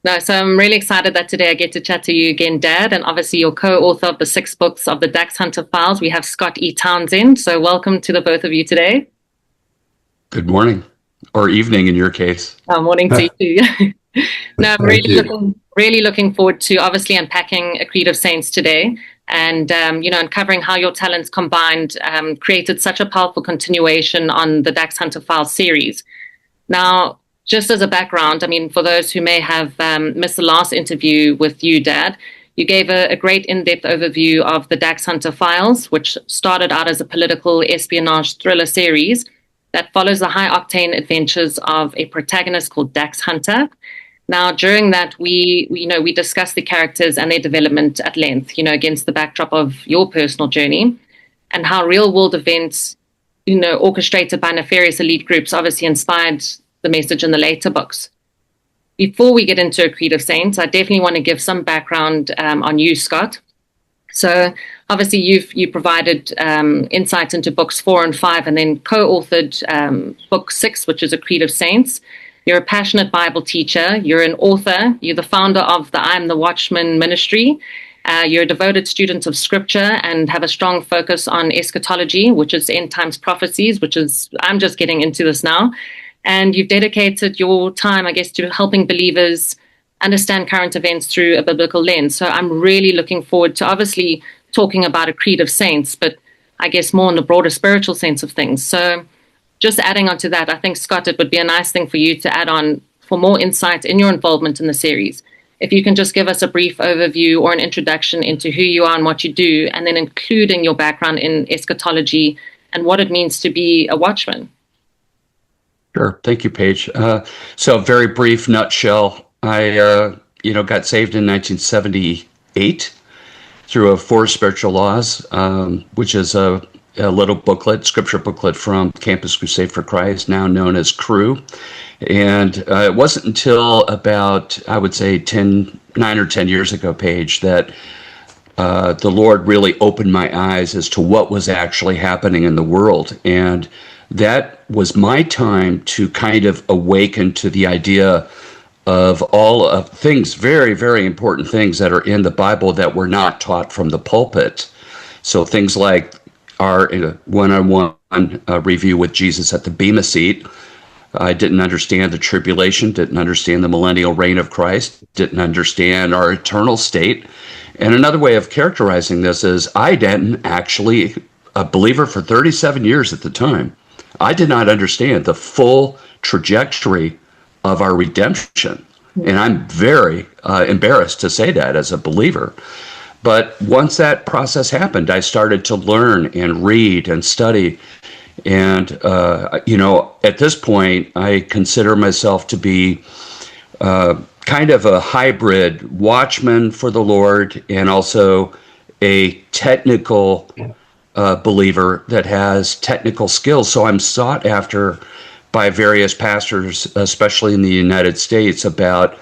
No, so I'm really excited that today I get to chat to you again, Dad, and obviously you're co-author of the 6 books of the Dax Hunter Files. We have Scott E. Townsend, so welcome to the both of you today. Good morning or evening in your case. Morning to you too. No, I'm Thank you. really looking forward to obviously unpacking A Creed of Saints today, and uncovering how your talents combined created such a powerful continuation on the Dax Hunter Files series. Now, just as a background, I mean, for those who may have missed the last interview with you, Dad, you gave a great in-depth overview of the Dax Hunter Files, which started out as a political espionage thriller series that follows the high-octane adventures of a protagonist called Dax Hunter. Now, during that, we discussed the characters and their development at length, against the backdrop of your personal journey and how real-world events, orchestrated by nefarious elite groups, obviously inspired the message in the later books. Before we get into A Creed of Saints, I definitely want to give some background on you, Scott. So obviously you provided insights into books 4 and 5, and then co-authored book 6, which is A Creed of Saints. You're a passionate Bible teacher. You're an author. You're the founder of the I Am the Watchman ministry. You're a devoted student of scripture and have a strong focus on eschatology, which is end times prophecies, I'm just getting into this now. And you've dedicated your time, I guess, to helping believers understand current events through a biblical lens. So I'm really looking forward to obviously talking about A Creed of Saints, but I guess more in the broader spiritual sense of things. So just adding on to that, I think, Scott, it would be a nice thing for you to add on for more insight in your involvement in the series. If you can just give us a brief overview or an introduction into who you are and what you do, and then including your background in eschatology and what it means to be a watchman. Sure. Thank you, Paige. So very brief nutshell. I, got saved in 1978 through a Four Spiritual Laws, which is a little booklet, scripture booklet from Campus Crusade for Christ, now known as Cru. And it wasn't until about, I would say, 9 or 10 years ago, Paige, that the Lord really opened my eyes as to what was actually happening in the world. And that was my time to kind of awaken to the idea of all of things, very, very important things that are in the Bible that were not taught from the pulpit. So things like our one-on-one review with Jesus at the Bema seat. I didn't understand the tribulation, didn't understand the millennial reign of Christ, didn't understand our eternal state. And another way of characterizing this is I didn't actually, a believer for 37 years at the time, I did not understand the full trajectory of our redemption. And I'm very embarrassed to say that as a believer. But once that process happened, I started to learn and read and study. And, at this point, I consider myself to be kind of a hybrid watchman for the Lord and also a technical believer that has technical skills. So I'm sought after by various pastors, especially in the United States, about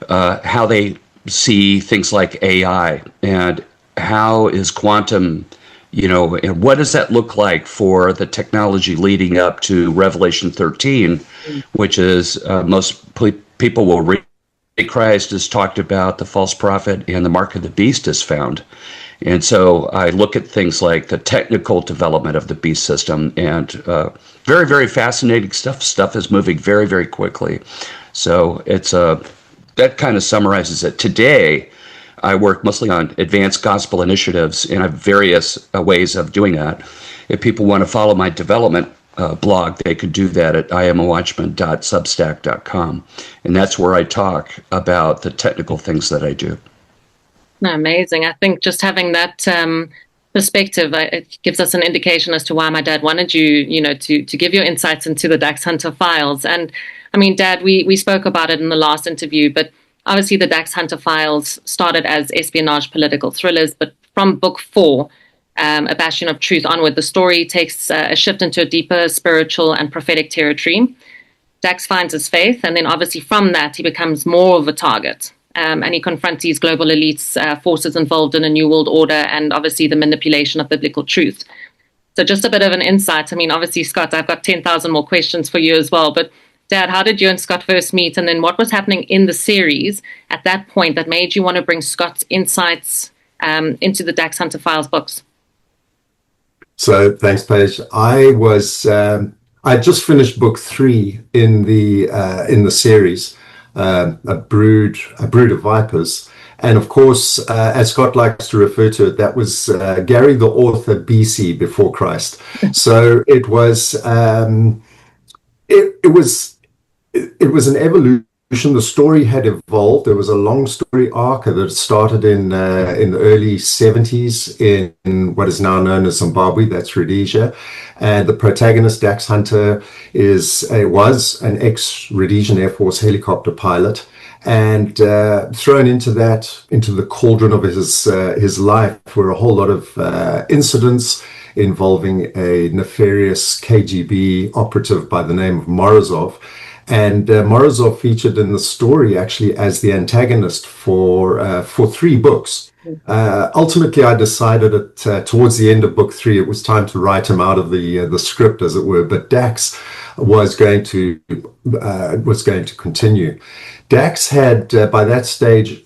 how they see things like AI and how is quantum, and what does that look like for the technology leading up to Revelation 13, which is most people will read Christ is talked about, the false prophet and the mark of the beast is found. And so I look at things like the technical development of the beast system and very, very fascinating stuff. Stuff is moving very, very quickly. So it's that kind of summarizes it. Today, I work mostly on advanced gospel initiatives, and I have various ways of doing that. If people want to follow my development blog, they could do that at iamawatchman.substack.com. And that's where I talk about the technical things that I do. Amazing. I think just having that perspective, it gives us an indication as to why my dad wanted you, to give your insights into the Dax Hunter Files. And I mean, Dad, we spoke about it in the last interview, but obviously the Dax Hunter Files started as espionage political thrillers, but from book 4, A Bastion of Truth onward, the story takes a shift into a deeper spiritual and prophetic territory. Dax finds his faith, and then obviously from that, he becomes more of a target. And he confronts these global elites, forces involved in a new world order, and obviously the manipulation of biblical truth. So just a bit of an insight. I mean, obviously, Scott, I've got 10,000 more questions for you as well, but Dad, how did you and Scott first meet? And then what was happening in the series at that point that made you want to bring Scott's insights into the Dax Hunter Files books? So thanks, Paige. I just finished book 3 in the series, a brood of vipers, and of course, as Scott likes to refer to it, that was Gary the author BC, before Christ. So it was an evolution. The story had evolved. There was a long story arc that started in the early 70s in what is now known as Zimbabwe. That's Rhodesia, and the protagonist, Dax Hunter, was an ex-Rhodesian Air Force helicopter pilot, and thrown into the cauldron of his life were a whole lot of incidents involving a nefarious KGB operative by the name of Morozov. And Morozov featured in the story actually as the antagonist for 3 books. Ultimately, I decided towards the end of book 3, it was time to write him out of the script, as it were. But Dax was going to continue. Dax had by that stage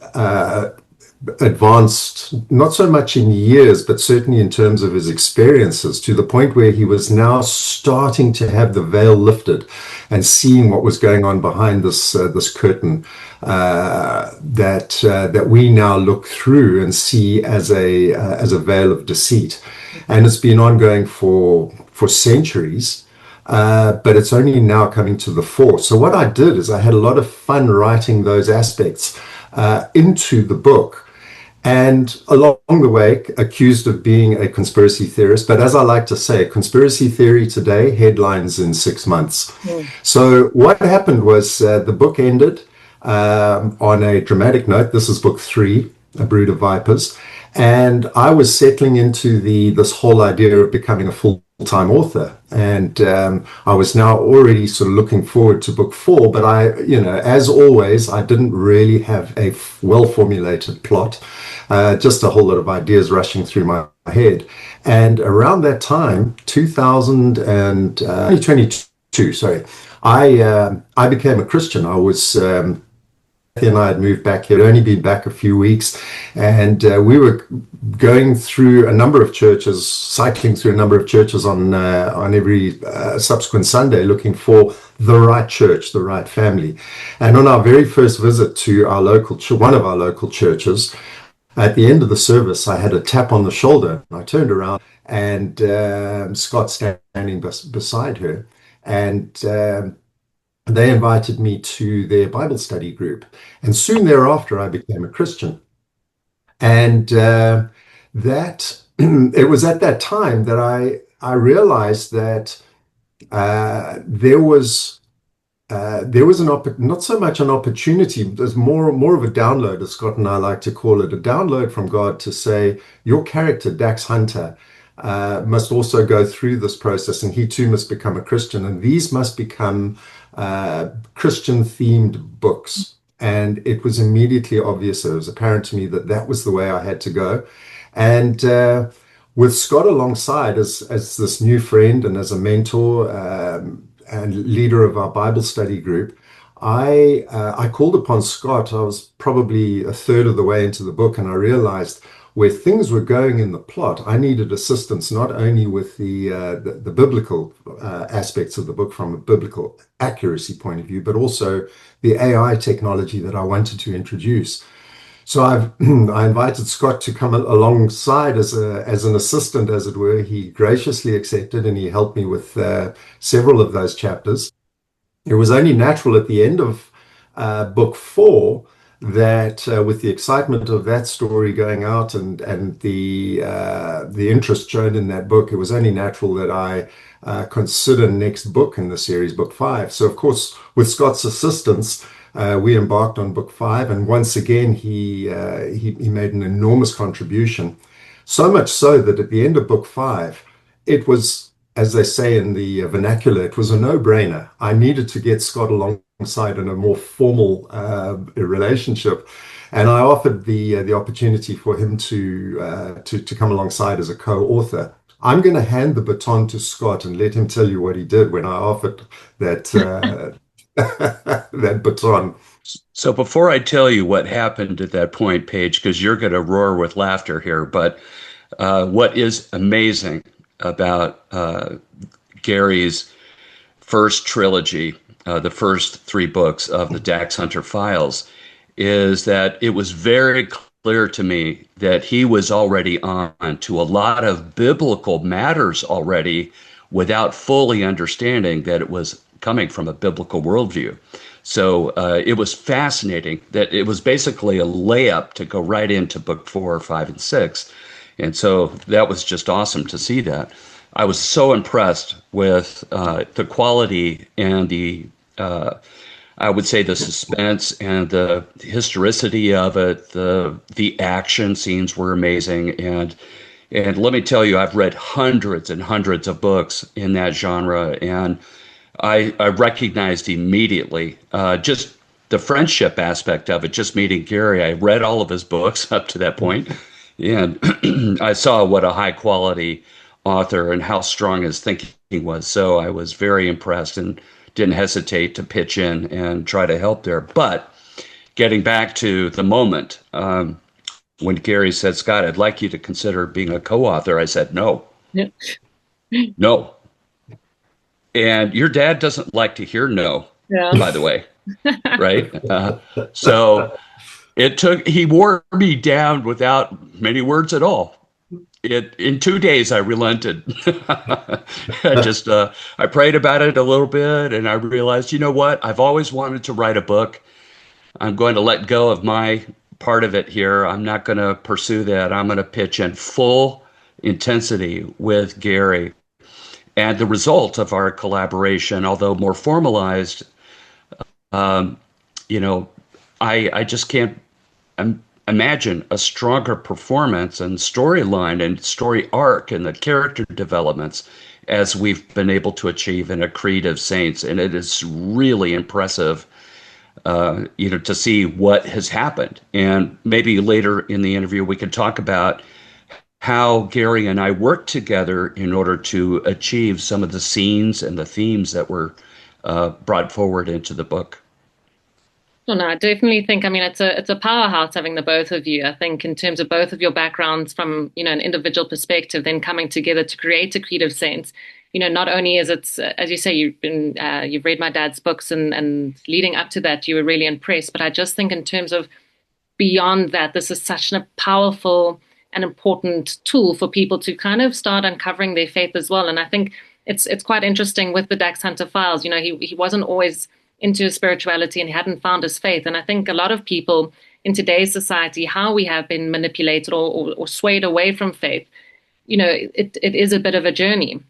advanced, not so much in years, but certainly in terms of his experiences, to the point where he was now starting to have the veil lifted and seeing what was going on behind this curtain that we now look through and see as a veil of deceit. And it's been ongoing for centuries, but it's only now coming to the fore. So what I did is I had a lot of fun writing those aspects into the book. And along the way, accused of being a conspiracy theorist. But as I like to say, conspiracy theory today, headlines in 6 months. So what happened was the book ended on a dramatic note. This is book 3, A Brood of Vipers. And I was settling into this whole idea of becoming a full-time author. And I was now already sort of looking forward to book 4, but as always, I didn't really have a well-formulated plot, just a whole lot of ideas rushing through my head. And around that time, 2022, sorry, I became a Christian. He and I had moved back here. I'd only been back a few weeks, and we were going through a number of churches, cycling through a number of churches on every subsequent Sunday, looking for the right church, the right family. And on our very first visit to one of our local churches, at the end of the service, I had a tap on the shoulder. I turned around, and Scott standing beside her, and they invited me to their Bible study group. And soon thereafter, I became a Christian. And it was at that time that I realized that there was not so much an opportunity, there's more of a download, as Scott and I like to call it, a download from God to say, your character, Dax Hunter, must also go through this process, and he too must become a Christian, and these must become Christian-themed books. And it was immediately obvious, it was apparent to me that was the way I had to go. And with Scott alongside as this new friend and as a mentor and leader of our Bible study group, I called upon Scott. I was probably a third of the way into the book, and I realized where things were going in the plot, I needed assistance not only with the biblical aspects of the book from a biblical accuracy point of view, but also the AI technology that I wanted to introduce. So I invited Scott to come alongside as an assistant, as it were. He graciously accepted, and he helped me with several of those chapters. It was only natural at the end of book 4 that with the excitement of that story going out and the interest shown in that book, it was only natural that I consider next book in the series, book 5. So of course, with Scott's assistance, we embarked on book 5, and once again he made an enormous contribution. So much so that at the end of book 5, it was, as they say in the vernacular, it was a no-brainer. I needed to get Scott alongside in a more formal relationship, and I offered the opportunity for him to come alongside as a co-author. I'm going to hand the baton to Scott and let him tell you what he did when I offered that that baton. So before I tell you what happened at that point, Paige, because you're going to roar with laughter here, but what is amazing about Gary's first trilogy, the first three books of the Dax Hunter Files, is that it was very clear to me that he was already on to a lot of biblical matters already without fully understanding that it was coming from a biblical worldview. So it was fascinating that it was basically a layup to go right into book 4, 5, and 6. And so that was just awesome to see that. I was so impressed with the quality and I would say the suspense and the historicity of it. The action scenes were amazing, and let me tell you, I've read hundreds and hundreds of books in that genre, and I recognized immediately just the friendship aspect of it. Just meeting Gary, I read all of his books up to that point, and I saw what a high quality author and how strong his thinking was. So I was very impressed and didn't hesitate to pitch in and try to help there. But getting back to the moment when Gary said, "Scott, I'd like you to consider being a co-author," I said, "No, Yeah. no." And your dad doesn't like to hear no, Yeah. by the way, right? So he wore me down without many words at all. In 2 days, I relented. I prayed about it a little bit, and I realized, you know what? I've always wanted to write a book. I'm going to let go of my part of it here. I'm not going to pursue that. I'm going to pitch in full intensity with Gary. And the result of our collaboration, although more formalized, um, you know, I just can't imagine a stronger performance and storyline and story arc and the character developments as we've been able to achieve in A Creed of Saints. And it is really impressive, to see what has happened. And maybe later in the interview, we can talk about how Gary and I worked together in order to achieve some of the scenes and the themes that were brought forward into the book. Well, no, I definitely think, I mean, it's a powerhouse having the both of you. I think in terms of both of your backgrounds from, an individual perspective, then coming together to create A Creed of Saints. Not only is it, as you say, you've read my dad's books and leading up to that, you were really impressed. But I just think in terms of beyond that, this is such a powerful and important tool for people to kind of start uncovering their faith as well. And I think it's quite interesting with the Dax Hunter Files. He wasn't always into his spirituality and he hadn't found his faith. And I think a lot of people in today's society, how we have been manipulated or swayed away from faith, it is a bit of a journey.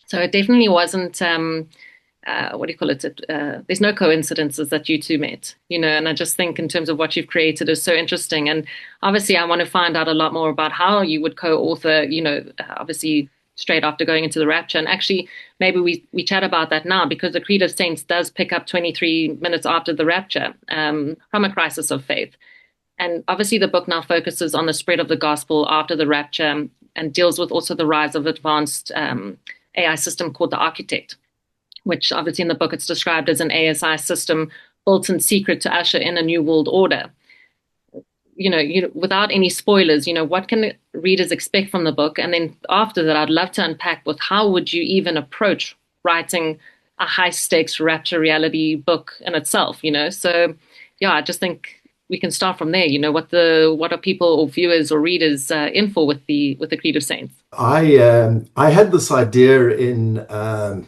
So it definitely wasn't, what do you call it? There's no coincidences that you two met, and I just think in terms of what you've created is so interesting. And obviously I want to find out a lot more about how you would co-author, obviously straight after going into the Rapture. And actually, maybe we chat about that now, because the Creed of Saints does pick up 23 minutes after the Rapture, from a crisis of faith. And obviously the book now focuses on the spread of the gospel after the Rapture and deals with also the rise of advanced AI system called the Architect, which obviously in the book it's described as an ASI system built in secret to usher in a new world order. Without any spoilers, what can readers expect from the book? And then after that, I'd love to unpack with how would you even approach writing a high stakes Rapture reality book in itself, So yeah, I just think we can start from there. What are people or viewers or readers in for with the Creed of Saints? I had this idea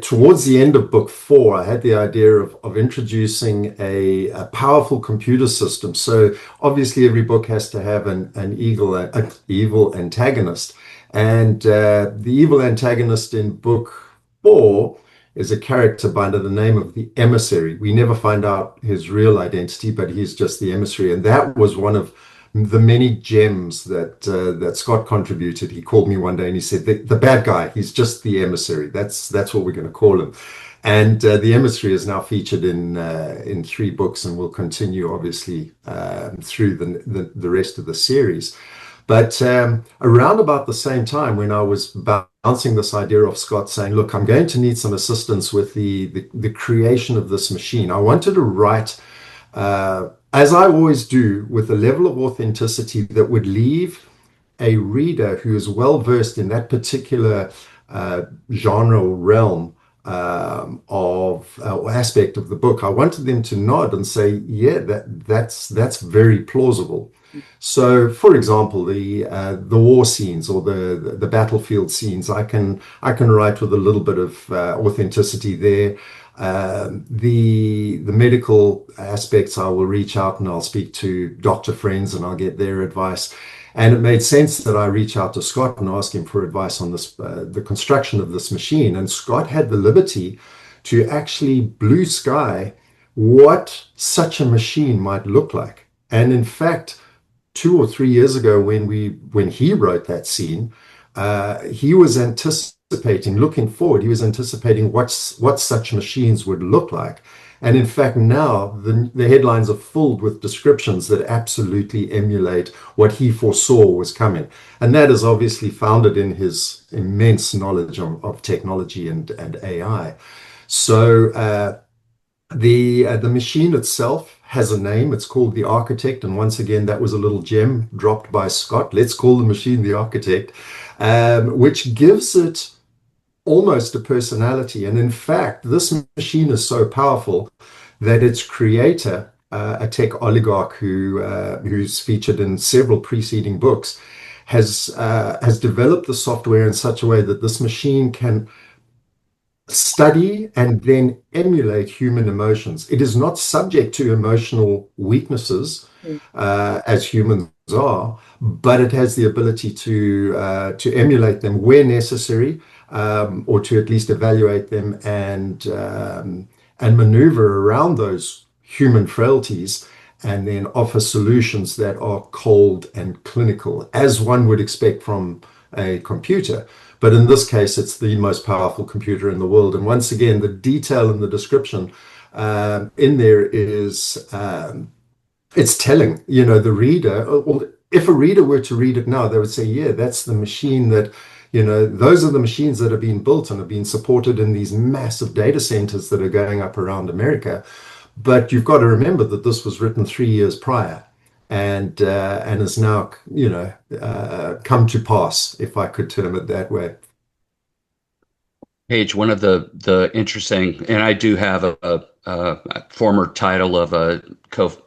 towards the end of book 4, I had the idea of introducing a powerful computer system. So obviously every book has to have an evil antagonist. And the evil antagonist in book 4 is a character by the name of the Emissary. We never find out his real identity, but he's just the emissary. And that was one of the many gems that Scott contributed. He called me one day and he said, the bad guy, he's just the emissary. That's what we're going to call him. And the emissary is now featured in 3 books and will continue obviously through the rest of the series. But around about the same time, when I was bouncing this idea off Scott, saying, "Look, I'm going to need some assistance with the creation of this machine," I wanted to write, as I always do, with a level of authenticity that would leave a reader who is well versed in that particular genre or realm of aspect of the book. I wanted them to nod and say, "Yeah, that's very plausible." So, for example, the war scenes or the battlefield scenes, I can write with a little bit of authenticity there. The medical aspects, I will reach out and I'll speak to doctor friends and I'll get their advice. And it made sense that I reach out to Scott and ask him for advice on this, the construction of this machine. And Scott had the liberty to actually blue sky what such a machine might look like. And in fact, 2 or 3 years ago, when he wrote that scene, he was anticipating, looking forward, he was anticipating what such machines would look like. And in fact, now the headlines are filled with descriptions that absolutely emulate what he foresaw was coming. And that is obviously founded in his immense knowledge of technology and AI. So the machine itself has a name. It's called the Architect. And once again, that was a little gem dropped by Scott. Let's call the machine the Architect, which gives it almost a personality. And in fact, this machine is so powerful that its creator, a tech oligarch who's featured in several preceding books, has developed the software in such a way that this machine can study and then emulate human emotions. It is not subject to emotional weaknesses as humans are, but it has the ability to emulate them where necessary, or to at least evaluate them and maneuver around those human frailties, and then offer solutions that are cold and clinical, as one would expect from a computer. But in this case, it's the most powerful computer in the world. And once again, the detail in the description in there is it's telling. The reader, or if a reader were to read it now, they would say, "Yeah, that's the machine that." Those are the machines that have been built and have been supported in these massive data centers that are going up around America. But you've got to remember that this was written 3 years prior, and has now, come to pass, if I could term it that way. Paige, one of the interesting, and I do have a former title of a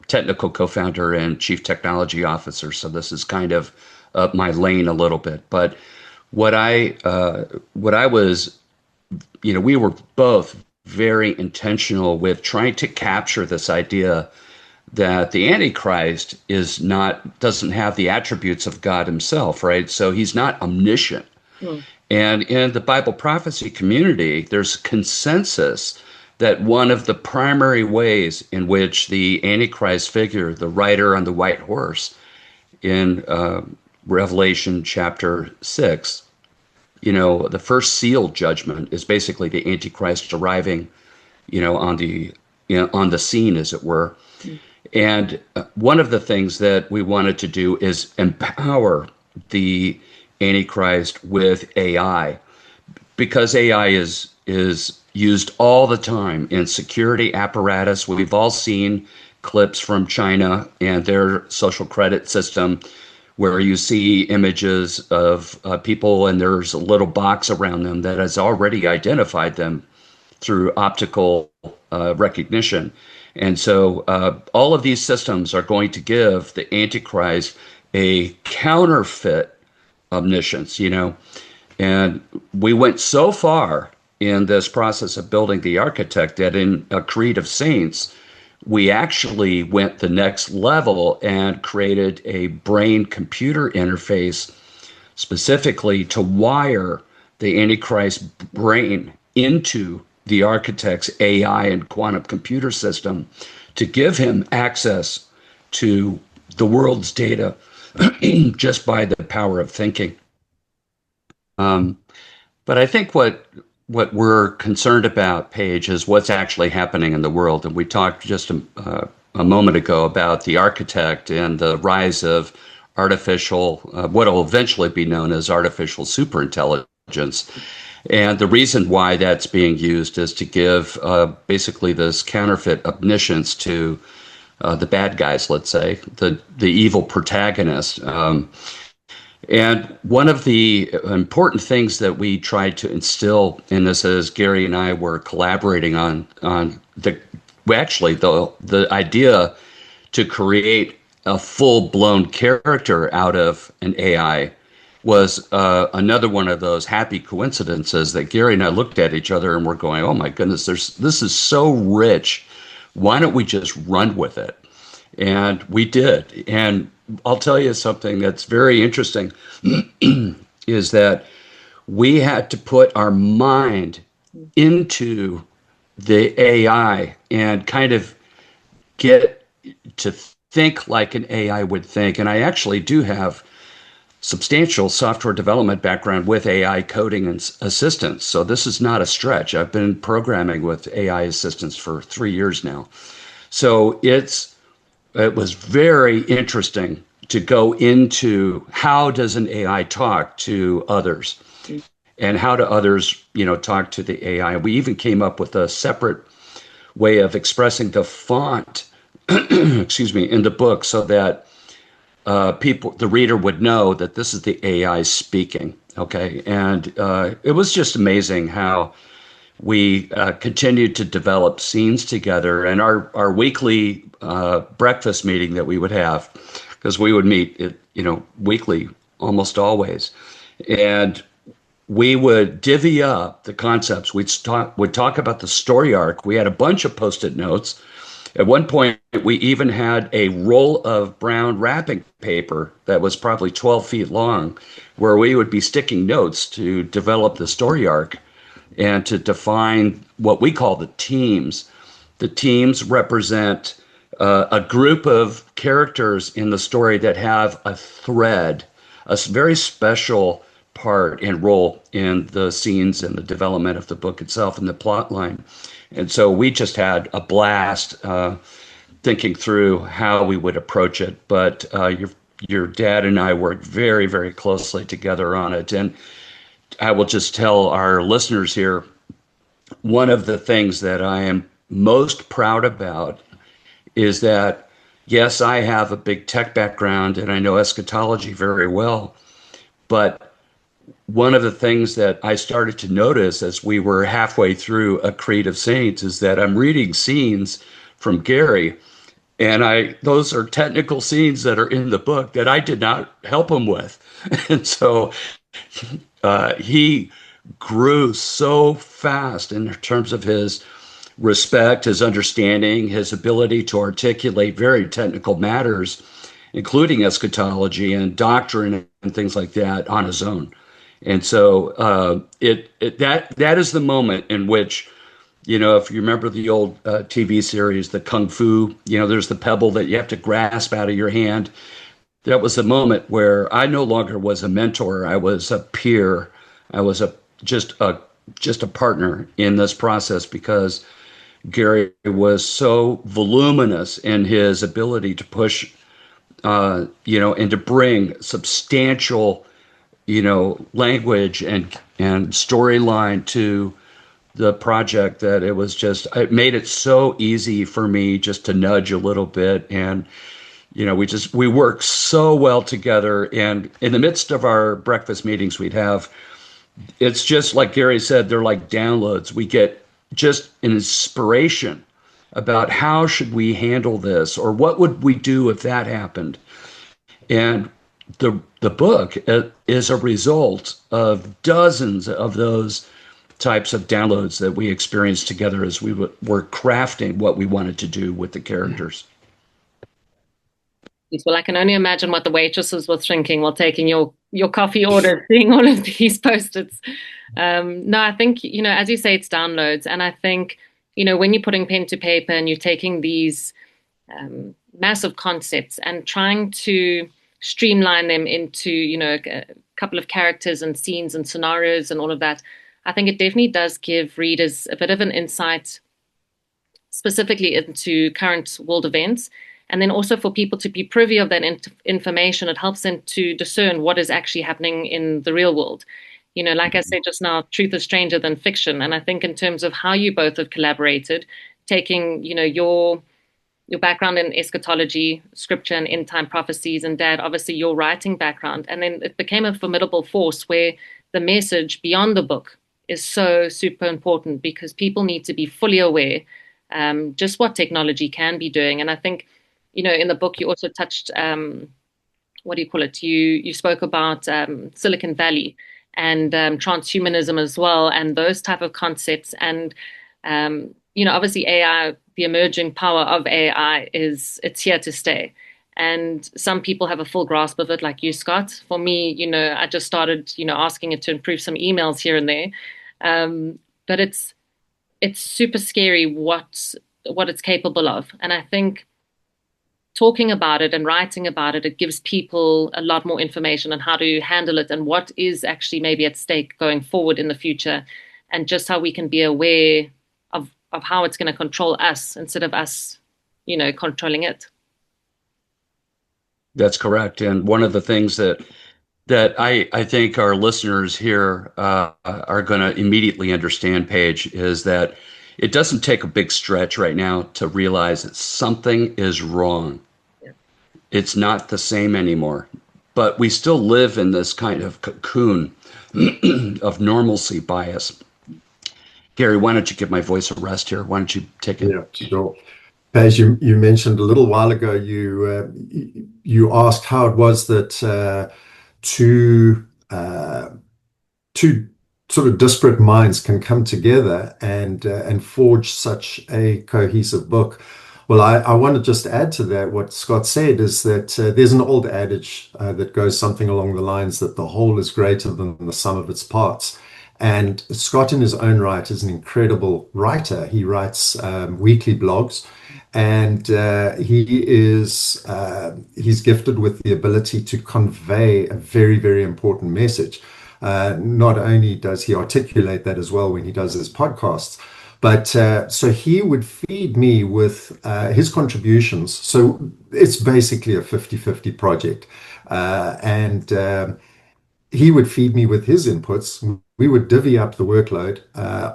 technical co-founder and chief technology officer, so this is kind of up my lane a little bit, but what I was, we were both very intentional with trying to capture this idea that the Antichrist doesn't have the attributes of God himself, right? So he's not omniscient. And in the Bible prophecy community, there's consensus that one of the primary ways in which the Antichrist figure, the rider on the white horse in Revelation chapter 6, the first seal judgment is basically the Antichrist arriving, on the scene, as it were. And one of the things that we wanted to do is empower the Antichrist with AI, because AI is used all the time in security apparatus. We've all seen clips from China and their social credit system, where you see images of people and there's a little box around them that has already identified them through optical recognition. And so all of these systems are going to give the Antichrist a counterfeit omniscience, And we went so far in this process of building the Architect that in a creed of saints, we actually went the next level and created a brain-computer interface specifically to wire the Antichrist brain into the Architect's AI and quantum computer system to give him access to the world's data just by the power of thinking. But I think what we're concerned about, Paige, is what's actually happening in the world. And we talked just a moment ago about the Architect and the rise of artificial, what will eventually be known as artificial superintelligence. And the reason why that's being used is to give basically this counterfeit omniscience to the bad guys, let's say, the evil protagonist. And one of the important things that we tried to instill in this, as Gary and I were collaborating on the idea to create a full-blown character out of an AI was another one of those happy coincidences that Gary and I looked at each other and we're going, oh my goodness, this is so rich. Why don't we just run with it? And we did. And I'll tell you something that's very interesting is that we had to put our mind into the AI and kind of get to think like an AI would think. And I actually do have substantial software development background with AI coding and assistance. So this is not a stretch. I've been programming with AI assistants for 3 years now. So it was very interesting to go into how does an AI talk to others and how do others, talk to the AI. We even came up with a separate way of expressing the font, excuse me, in the book so that the reader would know that this is the AI speaking. Okay. And it was just amazing how we continued to develop scenes together, and our weekly breakfast meeting that we would have, because we would meet, weekly, almost always, and we would divvy up the concepts. We'd talk about the story arc. We had a bunch of Post-it notes. At one point, we even had a roll of brown wrapping paper that was probably 12 feet long, where we would be sticking notes to develop the story arc and to define what we call the teams. The teams represent a group of characters in the story that have a thread, a very special part and role in the scenes and the development of the book itself and the plot line. And so we just had a blast thinking through how we would approach it. But your dad and I worked very, very closely together on it. And I will just tell our listeners here, one of the things that I am most proud about is that, yes, I have a big tech background and I know eschatology very well, but one of the things that I started to notice as we were halfway through A Creed of Saints is that I'm reading scenes from Gary, and those are technical scenes that are in the book that I did not help him with. And so he grew so fast in terms of his respect, his understanding, his ability to articulate very technical matters, including eschatology and doctrine and things like that, on his own. And so that is the moment in which, if you remember the old TV series, the Kung Fu, there's the pebble that you have to grasp out of your hand. That was the moment where I no longer was a mentor. I was a peer. I was just a partner in this process, because Gary was so voluminous in his ability to push, and to bring substantial, language and storyline to the project, that it made it so easy for me just to nudge a little bit. And, we work so well together. And in the midst of our breakfast meetings it's just like Gary said, they're like downloads. We get just an inspiration about how should we handle this, or what would we do if that happened. And the book is a result of dozens of those types of downloads that we experienced together as we were crafting what we wanted to do with the characters. Well, I can only imagine what the waitresses were thinking while taking your coffee order, seeing all of these Post-its. No, I think, as you say, it's downloads. And I think, when you're putting pen to paper and you're taking these massive concepts and trying to streamline them into, a couple of characters and scenes and scenarios and all of that, I think it definitely does give readers a bit of an insight specifically into current world events. And then also for people to be privy of that information, it helps them to discern what is actually happening in the real world. Like I said just now, truth is stranger than fiction. And I think in terms of how you both have collaborated, taking, your background in eschatology, scripture, and end time prophecies, and Dad, obviously your writing background. And then it became a formidable force where the message beyond the book is so super important because people need to be fully aware just what technology can be doing. And I think, in the book, you also touched, what do you call it? You spoke about Silicon Valley and transhumanism as well, and those type of concepts. And, obviously AI, the emerging power of AI it's here to stay. And some people have a full grasp of it, like you, Scott. For me, I just started, asking it to improve some emails here and there. But it's super scary what it's capable of. And I think talking about it and writing about it, it gives people a lot more information on how to handle it and what is actually maybe at stake going forward in the future, and just how we can be aware of how it's going to control us instead of us, controlling it. That's correct. And one of the things that I think our listeners here are going to immediately understand, Paige, is that it doesn't take a big stretch right now to realize that something is wrong. Yeah. It's not the same anymore. But we still live in this kind of cocoon of normalcy bias. Gary, why don't you give my voice a rest here? Why don't you take it? Yeah, sure. As you mentioned a little while ago, you asked how it was that two sort of disparate minds can come together and forge such a cohesive book. Well, I want to just add to that. What Scott said is that there's an old adage that goes something along the lines that the whole is greater than the sum of its parts. And Scott, in his own right, is an incredible writer. He writes weekly blogs, and he's gifted with the ability to convey a very, very important message. Not only does he articulate that as well when he does his podcasts, but so he would feed me with his contributions. So it's basically a 50-50 project. And he would feed me with his inputs. We would divvy up the workload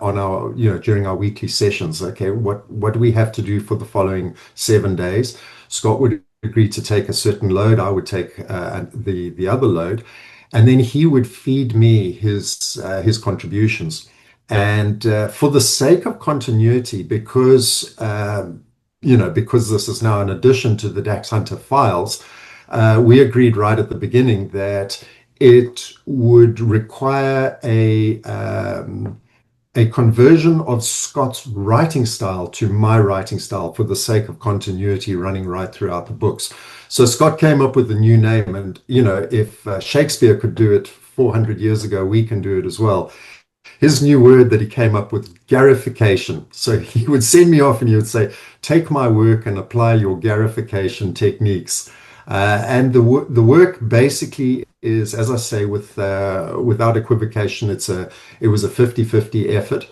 on our, during our weekly sessions. Okay, what do we have to do for the following 7 days? Scott would agree to take a certain load. I would take the other load, and then he would feed me his contributions. And for the sake of continuity, because because this is now an addition to the Dax Hunter files, we agreed right at the beginning that it would require a conversion of Scott's writing style to my writing style for the sake of continuity running right throughout the books. So Scott came up with a new name, and if Shakespeare could do it 400 years ago, we can do it as well. His new word that he came up with, garification. So he would send me off and he would say, take my work and apply your garification techniques. And the work basically is, as I say, without equivocation, it was a 50-50 effort,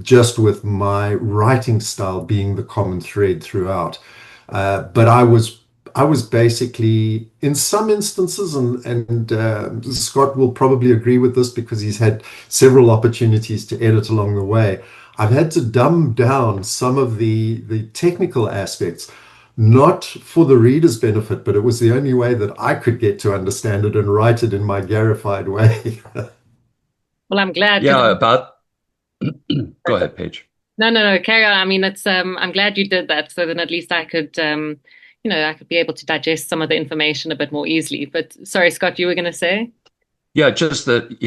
just with my writing style being the common thread throughout. But I was basically, in some instances, and Scott will probably agree with this because he's had several opportunities to edit along the way, I've had to dumb down some of the technical aspects, not for the reader's benefit, but it was the only way that I could get to understand it and write it in my garified way. Well, I'm glad. Yeah, go ahead, Paige. No, carry on. I mean, I'm glad you did that, so then at least I could, I could be able to digest some of the information a bit more easily. But sorry, Scott, you were going to say? Yeah, just that,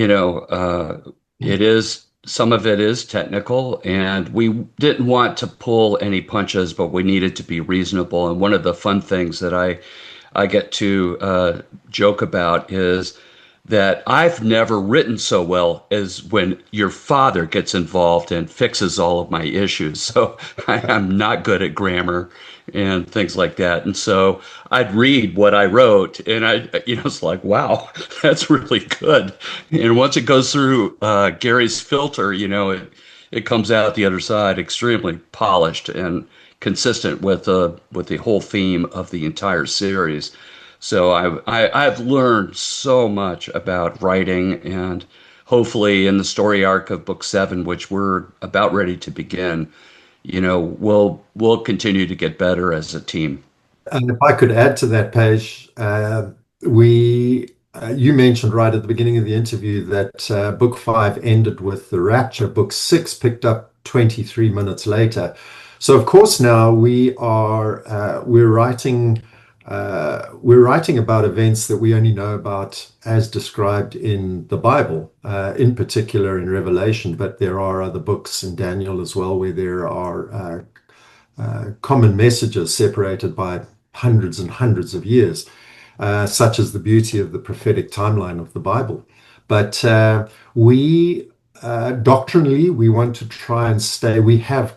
some of it is technical, and we didn't want to pull any punches, but we needed to be reasonable. And one of the fun things that I get to joke about is that I've never written so well as when your father gets involved and fixes all of my issues. So I'm not good at grammar and things like that. And so I'd read what I wrote and it's like, wow, that's really good. And once it goes through Gary's filter, it comes out the other side extremely polished and consistent with the whole theme of the entire series. So I've learned so much about writing, and hopefully in the story arc of book 7, which we're about ready to begin, we'll continue to get better as a team. And if I could add to that, Paige, you mentioned right at the beginning of the interview that book 5 ended with the rapture. Book 6 picked up 23 minutes later. So of course now we're writing about events that we only know about as described in the Bible, in particular in Revelation, but there are other books in Daniel as well where there are common messages separated by hundreds and hundreds of years, such as the beauty of the prophetic timeline of the Bible. But we doctrinally, we want to try and stay. We have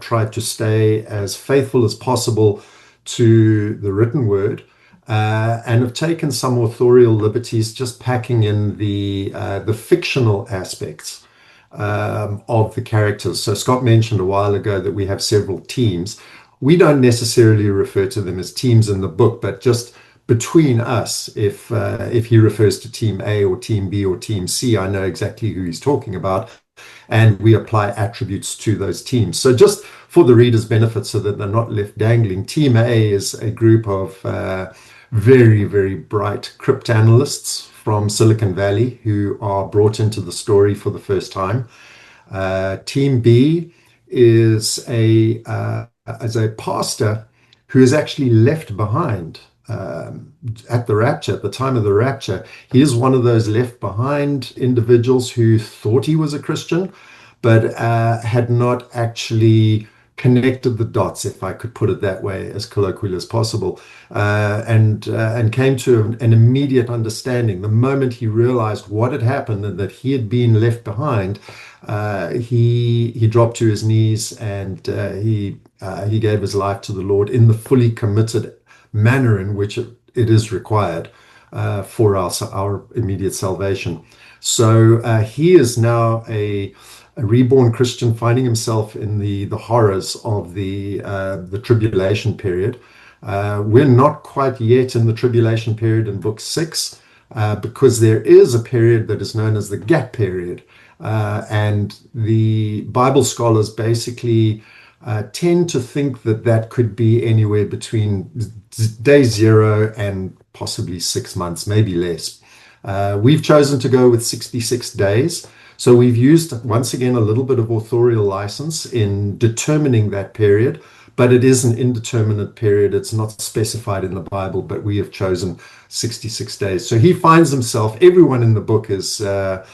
tried to stay as faithful as possible to the written word, and have taken some authorial liberties, just packing in the fictional aspects of the characters. So Scott mentioned a while ago that we have several teams. We don't necessarily refer to them as teams in the book, but just between us, if he refers to team A or team B or team C, I know exactly who he's talking about, and we apply attributes to those teams. So just for the reader's benefit, so that they're not left dangling, Team A is a group of very, very bright cryptanalysts from Silicon Valley who are brought into the story for the first time. Team B is a pastor who is actually left behind at the time of the rapture. He is one of those left behind individuals who thought he was a Christian, but had not actually connected the dots, if I could put it that way, as colloquial as possible, and came to an immediate understanding. The moment he realized what had happened and that he had been left behind, he dropped to his knees, and he gave his life to the Lord in the fully committed manner in which it is required for our immediate salvation. So he is now a reborn Christian, finding himself in the horrors of the tribulation period. We're not quite yet in the tribulation period in book 6, because there is a period that is known as the gap period, and the Bible scholars basically tend to think that could be anywhere between day 0 and possibly 6 months, maybe less. We've chosen to go with 66 days. So we've used, once again, a little bit of authorial license in determining that period, but it is an indeterminate period. It's not specified in the Bible, but we have chosen 66 days. So he finds himself, everyone in the book or the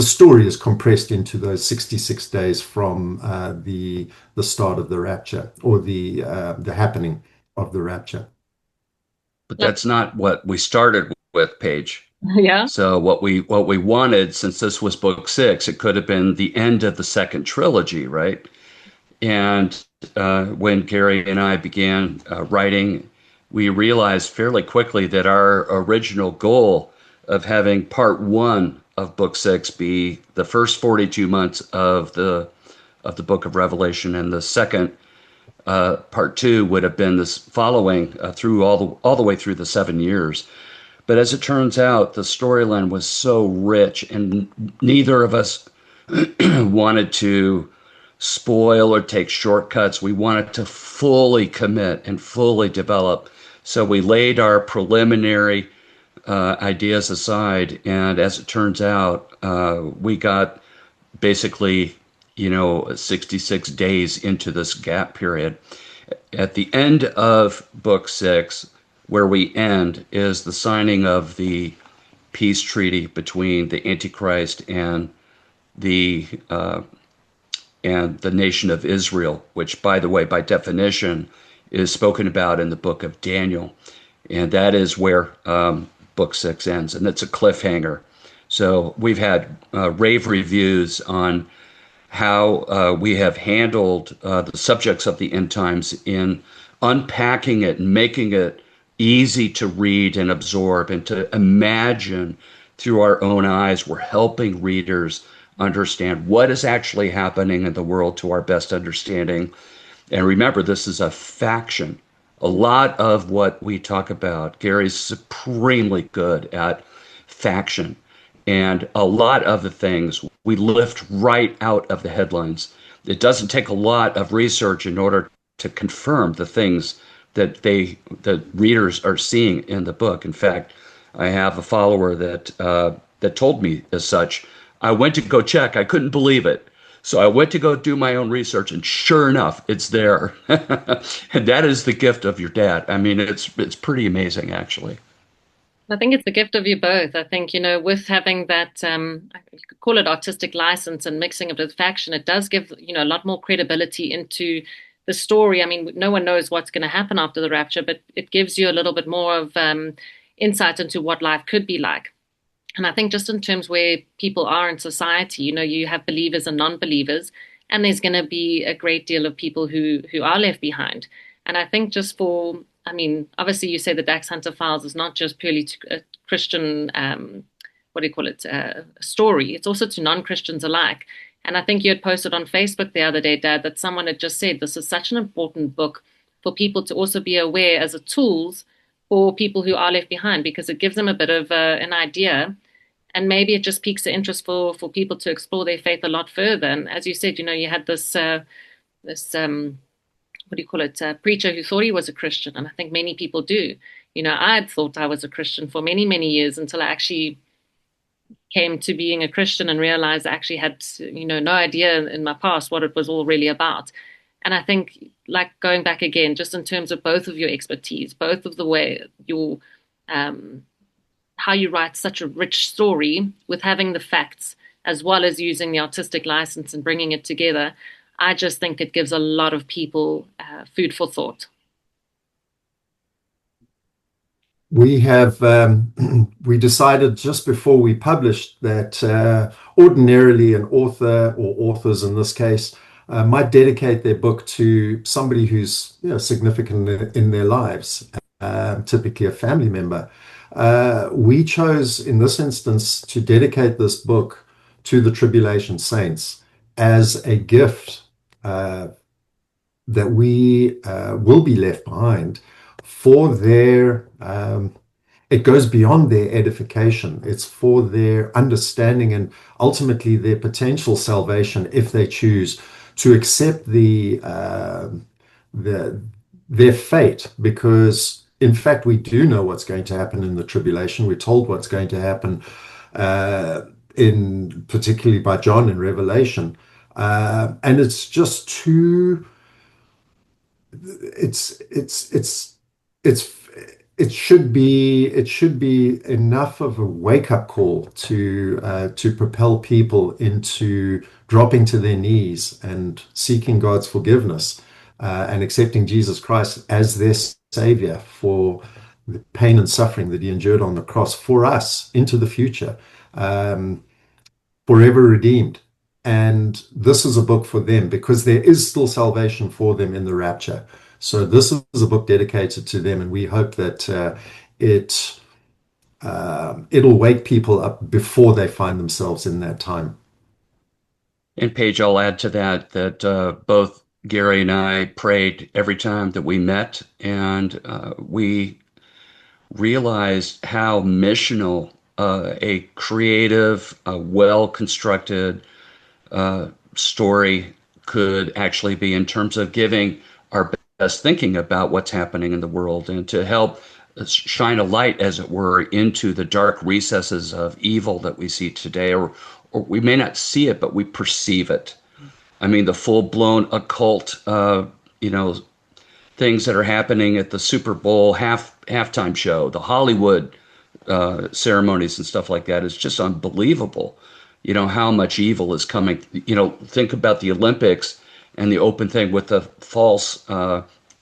story is compressed into those 66 days from the start of the rapture, or the happening of the rapture. But that's not what we started with, Paige. Yeah. So what we wanted, since this was book 6, it could have been the end of the second trilogy, right? And when Gary and I began writing, we realized fairly quickly that our original goal of having part 1 of book 6 be the first 42 months of the book of Revelation, and the second part 2 would have been this following through all the way through the 7 years. But as it turns out, the storyline was so rich, and neither of us wanted to spoil or take shortcuts. We wanted to fully commit and fully develop. So we laid our preliminary ideas aside, and as it turns out, we got basically 66 days into this gap period. At the end of book 6, where we end, is the signing of the peace treaty between the Antichrist and the nation of Israel, which, by the way, by definition, is spoken about in the book of Daniel, and that is where book 6 ends, and it's a cliffhanger. So we've had rave reviews on how we have handled the subjects of the end times in unpacking it and making it easy to read and absorb and to imagine through our own eyes. We're helping readers understand what is actually happening in the world to our best understanding. And remember, this is a faction. A lot of what we talk about, Gary's supremely good at faction. And a lot of the things we lift right out of the headlines. It doesn't take a lot of research in order to confirm the things that the readers are seeing in the book. In fact, I have a follower that told me as such. I went to go check. I couldn't believe it. So I went to go do my own research, and sure enough, it's there. And that is the gift of your dad. I mean, it's pretty amazing, actually. I think it's the gift of you both. I think, with having that, you could call it artistic license and mixing it with faction, it does give, a lot more credibility into the story. I mean, no one knows what's going to happen after the rapture, but it gives you a little bit more of insight into what life could be like. And I think just in terms where people are in society, you have believers and non-believers, and there's going to be a great deal of people who are left behind. And I think I mean, obviously you say the Dax Hunter Files is not just purely to a Christian, what do you call it, story. It's also to non-Christians alike. And I think you had posted on Facebook the other day, Dad, that someone had just said this is such an important book for people to also be aware as a tools for people who are left behind, because it gives them a bit of an idea. And maybe it just piques the interest for people to explore their faith a lot further. And as you said, you had this what do you call it, preacher who thought he was a Christian. And I think many people do. I had thought I was a Christian for many, many years until I actually came to being a Christian and realized I actually had, no idea in my past what it was all really about. And I think, like, going back again, just in terms of both of your expertise, both of the way your how you write such a rich story with having the facts as well as using the artistic license and bringing it together, I just think it gives a lot of people food for thought. We have we decided just before we published that ordinarily an author, or authors in this case, might dedicate their book to somebody who's significant in their lives, typically a family member. We chose in this instance to dedicate this book to the tribulation saints as a gift that we will be left behind for their, it goes beyond their edification. It's for their understanding and ultimately their potential salvation if they choose to accept their fate, because in fact we do know what's going to happen in the tribulation. We're told what's going to happen in particularly by John in Revelation, and it's just too. It should be enough of a wake-up call to propel people into dropping to their knees and seeking God's forgiveness and accepting Jesus Christ as their Savior for the pain and suffering that He endured on the cross for us into the future, forever redeemed. And this is a book for them because there is still salvation for them in the rapture. So this is a book dedicated to them, and we hope that it'll wake people up before they find themselves in that time. And Paige, I'll add to that both Gary and I prayed every time that we met, and we realized how missional a creative, well-constructed story could actually be in terms of giving our best thinking about what's happening in the world and to help shine a light, as it were, into the dark recesses of evil that we see today, or we may not see it, but we perceive it. I mean, the full-blown occult, things that are happening at the Super Bowl halftime show, the Hollywood ceremonies and stuff like that is just unbelievable. How much evil is coming. Think about the Olympics and the open thing with the false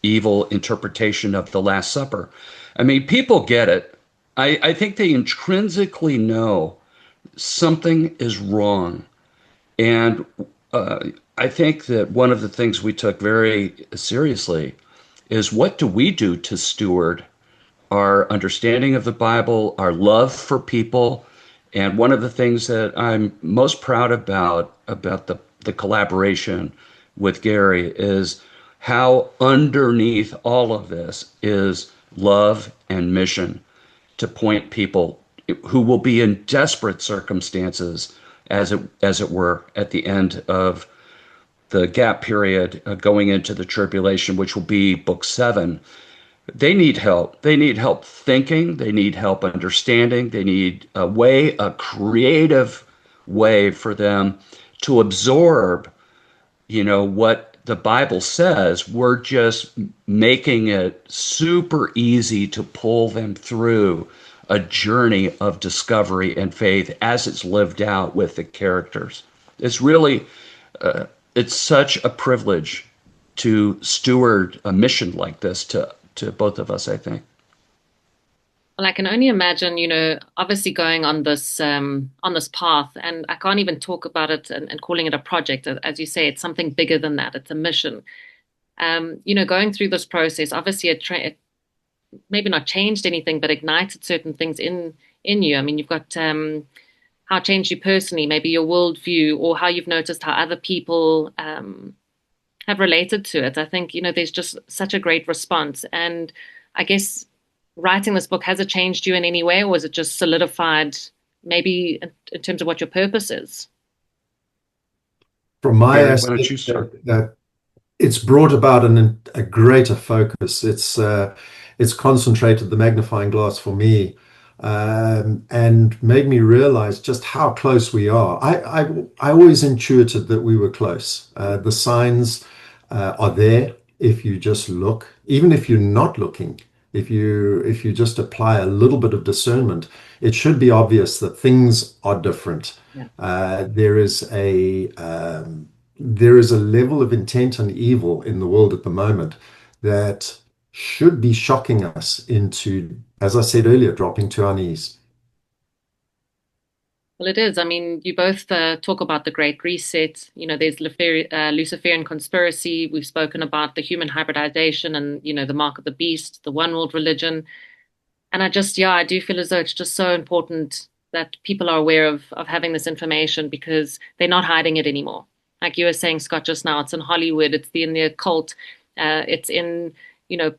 evil interpretation of the Last Supper. I mean, people get it. I think they intrinsically know something is wrong. And I think that one of the things we took very seriously is, what do we do to steward our understanding of the Bible, our love for people, And one of the things that I'm most proud about the collaboration with Gary is how underneath all of this is love and mission to point people who will be in desperate circumstances, as it were, at the end of the gap period, going into the tribulation, which will be book 7. They need help. They need help thinking. They need help understanding. They need a creative way for them to absorb, what the Bible says. We're just making it super easy to pull them through a journey of discovery and faith as it's lived out with the characters. It's really, it's such a privilege to steward a mission like this to both of us, I think. Well, I can only imagine, obviously going on this path, and I can't even talk about it and calling it a project. As you say, it's something bigger than that. It's a mission. Going through this process, obviously it maybe not changed anything, but ignited certain things in you. I mean, you've got how it changed you personally, maybe your worldview, or how you've noticed how other people have related to it. I think, there's just such a great response. And I guess writing this book, has it changed you in any way, or was it just solidified maybe in terms of what your purpose is? From my Gary, why don't you aspect, start? it's brought about a greater focus. It's concentrated the magnifying glass for me, and made me realize just how close we are. I always intuited that we were close. The signs are there if you just look, even if you're not looking. If you just apply a little bit of discernment, it should be obvious that things are different. Yeah. There is a level of intent and evil in the world at the moment that should be shocking us into, as I said earlier, dropping to our knees. Well, it is. I mean, you both talk about the Great Reset. There's Luciferian conspiracy. We've spoken about the human hybridization and, the mark of the beast, the one world religion. And I do feel as though it's just so important that people are aware of having this information, because they're not hiding it anymore. Like you were saying, Scott, just now, it's in Hollywood, it's in the occult, it's in,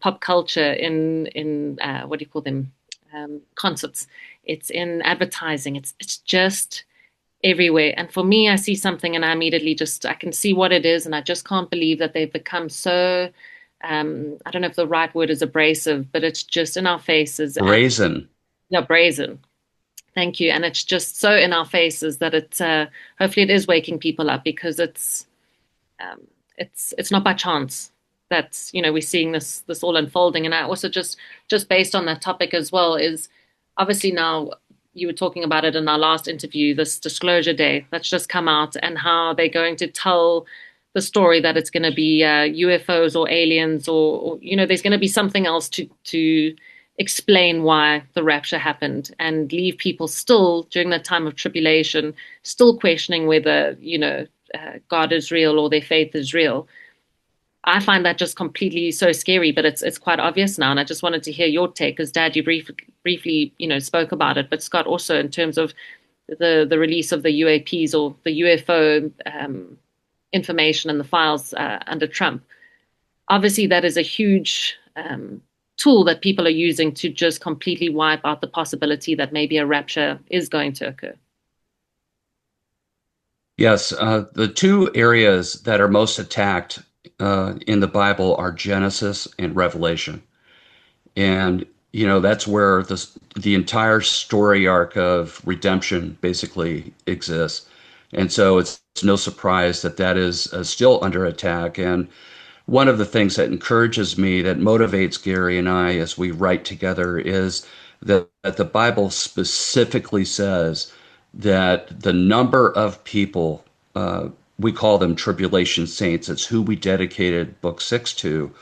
pop culture, in what do you call them? Concerts. It's in advertising. It's just everywhere. And for me, I see something and I can see what it is, and I just can't believe that they've become so, I don't know if the right word is abrasive, but it's just in our faces. Brazen. Yeah, brazen. Thank you. And it's just so in our faces that hopefully it is waking people up, because it's not by chance that, we're seeing this all unfolding. And I also just based on that topic as well, is obviously now, you were talking about it in our last interview, this disclosure day that's just come out, and how they're going to tell the story that it's going to be UFOs or aliens, or there's going to be something else to explain why the rapture happened, and leave people still during that time of tribulation, still questioning whether, God is real or their faith is real. I find that just completely so scary, but it's quite obvious now. And I just wanted to hear your take, because Dad, you briefly, spoke about it, but Scott also, in terms of the release of the UAPs or the UFO information and the files under Trump. Obviously, that is a huge tool that people are using to just completely wipe out the possibility that maybe a rapture is going to occur. Yes, the two areas that are most attacked in the Bible are Genesis and Revelation. And, that's where the entire story arc of redemption basically exists. And so it's no surprise that is still under attack. And one of the things that encourages me, that motivates Gary and I as we write together, is that the Bible specifically says that the number of people, we call them tribulation saints, it's who we dedicated book 6 to,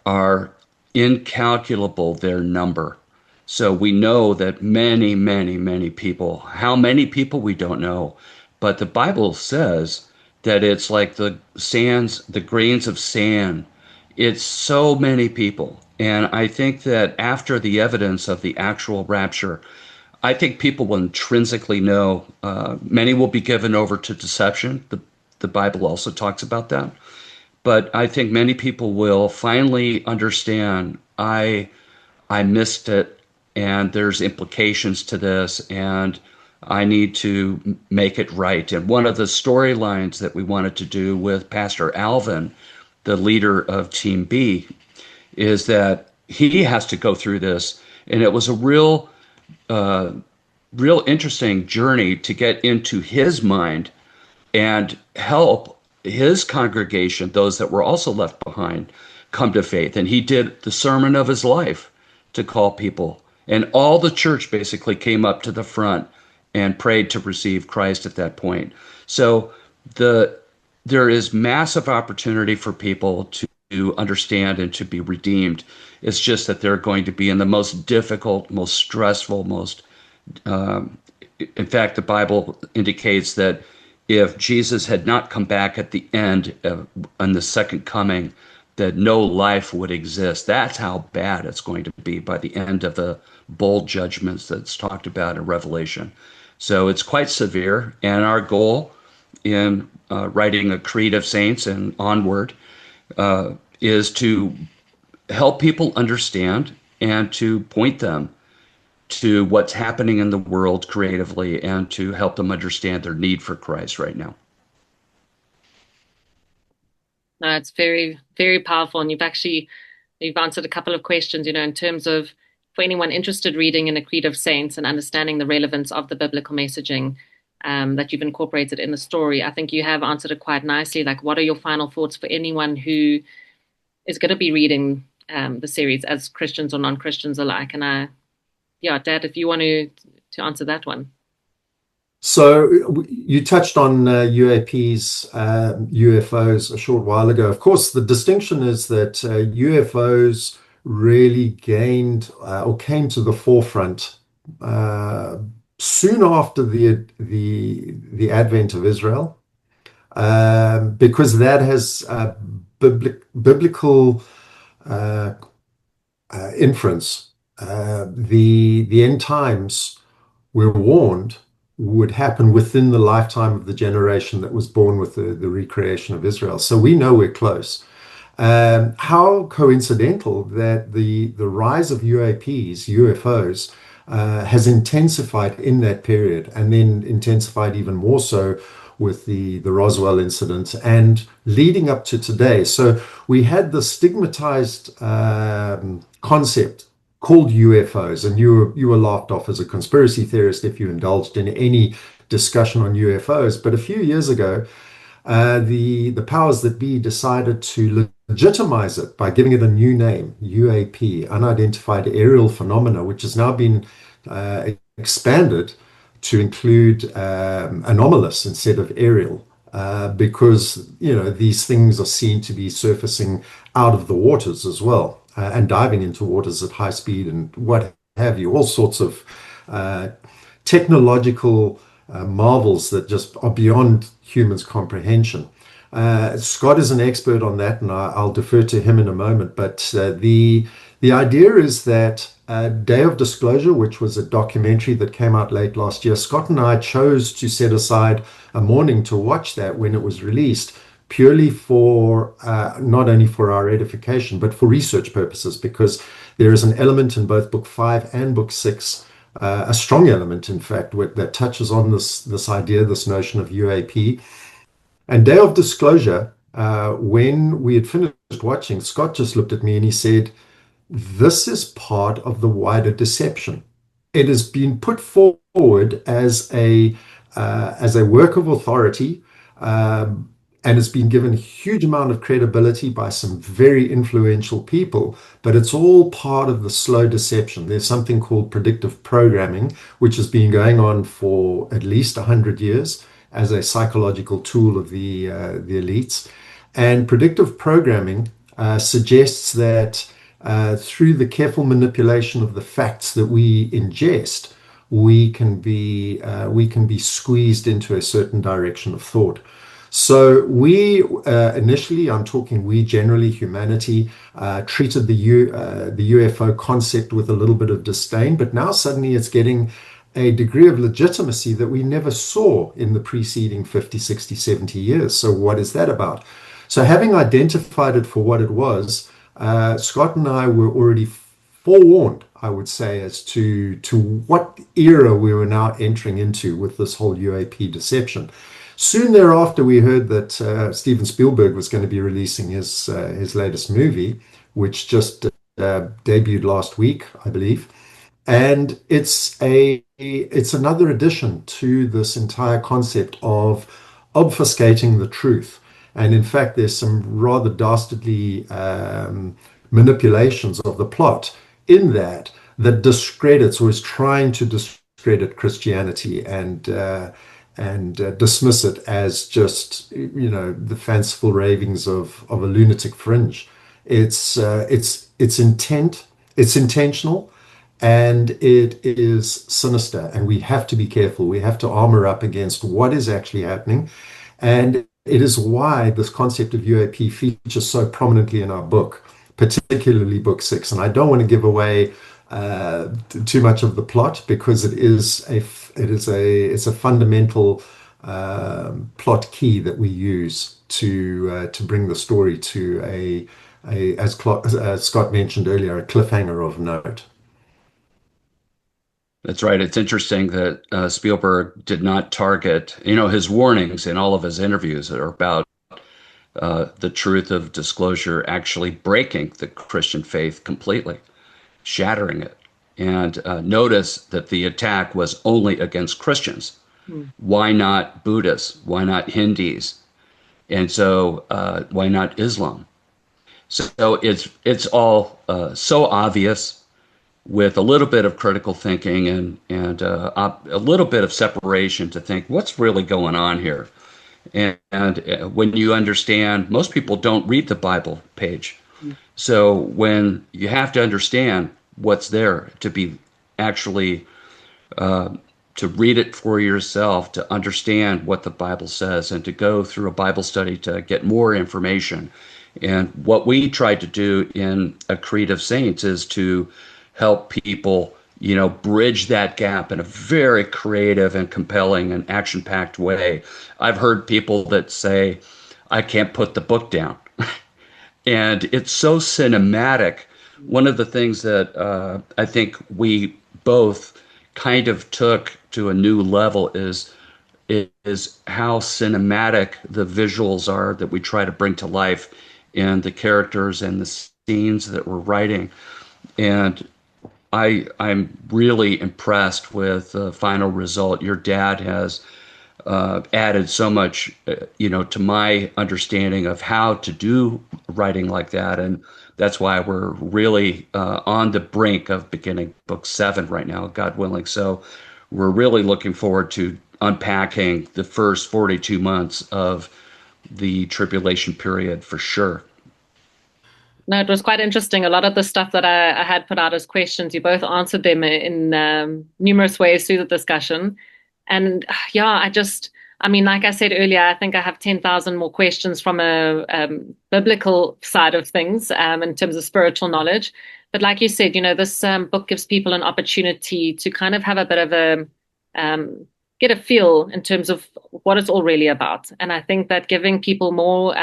are incalculable, their number. So we know that many, many, many people, how many people we don't know, but the Bible says that it's like the grains of sand. It's so many people. And I think that after the evidence of the actual rapture, I think people will intrinsically know. Many will be given over to deception. The Bible also talks about that. But I think many people will finally understand I missed it, and there's implications to this, and I need to make it right. And one of the storylines that we wanted to do with Pastor Albyn, the leader of Team B, is that he has to go through this. And it was a real interesting journey to get into his mind and help his congregation, those that were also left behind, come to faith. And he did the sermon of his life to call people. And all the church basically came up to the front and prayed to receive Christ at that point. So there is massive opportunity for people to understand and to be redeemed. It's just that they're going to be in the most difficult, most stressful, in fact, the Bible indicates that if Jesus had not come back at the end on the second coming, that no life would exist. That's how bad it's going to be by the end of the bowl judgments that's talked about in Revelation. So it's quite severe, and our goal in writing a Creed of Saints and onward is to help people understand and to point them to what's happening in the world creatively and to help them understand their need for Christ right now. No, it's very, very powerful. And you've answered a couple of questions, in terms of for anyone interested reading in a Creed of Saints and understanding the relevance of the biblical messaging that you've incorporated in the story. I think you have answered it quite nicely. Like, what are your final thoughts for anyone who is going to be reading the series as Christians or non-Christians alike? And Dad, if you want to answer that one. So you touched on UAPs, UFOs a short while ago. Of course, the distinction is that UFOs really gained or came to the forefront soon after the advent of Israel, because that has biblical inference. The end times, we're warned, would happen within the lifetime of the generation that was born with the recreation of Israel. So we know we're close. How coincidental that the rise of UAPs, UFOs, has intensified in that period, and then intensified even more so with the Roswell incident and leading up to today. So we had the stigmatized concept called UFOs, and you were laughed off as a conspiracy theorist if you indulged in any discussion on UFOs. But a few years ago, the powers that be decided to legitimize it by giving it a new name, UAP, unidentified aerial phenomena, which has now been expanded to include anomalous instead of aerial, because these things are seen to be surfacing out of the waters as well. And diving into waters at high speed and what have you, all sorts of technological marvels that just are beyond humans' comprehension. Scott is an expert on that, and I'll defer to him in a moment. But the idea is that Day of Disclosure, which was a documentary that came out late last year, Scott and I chose to set aside a morning to watch that when it was released, purely for not only for our edification, but for research purposes, because there is an element in both Book 5 and Book 6, a strong element, in fact, that touches on this idea, this notion of UAP. And Day of Disclosure, when we had finished watching, Scott just looked at me and he said, "This is part of the wider deception. It has been put forward as a work of authority, and it's been given a huge amount of credibility by some very influential people, but it's all part of the slow deception. There's something called predictive programming, which has been going on for at least 100 years as a psychological tool of the elites. And predictive programming suggests that through the careful manipulation of the facts that we ingest, we can be squeezed into a certain direction of thought. So we initially, I'm talking we generally, humanity, treated the UFO concept with a little bit of disdain, but now suddenly it's getting a degree of legitimacy that we never saw in the preceding 50, 60, 70 years. So what is that about? So having identified it for what it was, Scott and I were already forewarned, I would say, as to what era we were now entering into with this whole UAP deception. Soon thereafter, we heard that Steven Spielberg was going to be releasing his latest movie, which just debuted last week, I believe. And it's another addition to this entire concept of obfuscating the truth. And in fact, there's some rather dastardly manipulations of the plot in that discredits or is trying to discredit Christianity and dismiss it as just the fanciful ravings of a lunatic fringe. It's intentional, and it is sinister, and we have to be careful. We have to armor up against what is actually happening, and it is why this concept of UAP features so prominently in our book, particularly book 6. And I don't want to give away too much of the plot, because it's a fundamental plot key that we use to bring the story to as Scott mentioned earlier, a cliffhanger of note. That's right. It's interesting that Spielberg did not target, his warnings in all of his interviews are about the truth of disclosure actually breaking the Christian faith completely, shattering it. And notice that the attack was only against Christians. Why not Buddhists? Why not Hindus? And so why not Islam? So it's all so obvious, with a little bit of critical thinking and a little bit of separation to think what's really going on here. And when you understand, most people don't read the Bible page. So when you have to understand what's there to be actually to read it for yourself, to understand what the Bible says, and to go through a Bible study to get more information. And what we try to do in A Creed of Saints is to help people, bridge that gap in a very creative and compelling and action-packed way. I've heard people that say, I can't put the book down. And it's so cinematic. One of the things that I think we both kind of took to a new level is how cinematic the visuals are that we try to bring to life in the characters and the scenes that we're writing. And I'm really impressed with the final result. Your dad has added so much, to my understanding of how to do writing like that. And that's why we're really on the brink of beginning book 7 right now, God willing. So we're really looking forward to unpacking the first 42 months of the tribulation period for sure. No, it was quite interesting. A lot of the stuff that I had put out as questions, you both answered them in numerous ways through the discussion. And yeah, like I said earlier, I think I have 10,000 more questions from a biblical side of things in terms of spiritual knowledge. But like you said, this book gives people an opportunity to kind of have a bit of get a feel in terms of what it's all really about. And I think that giving people more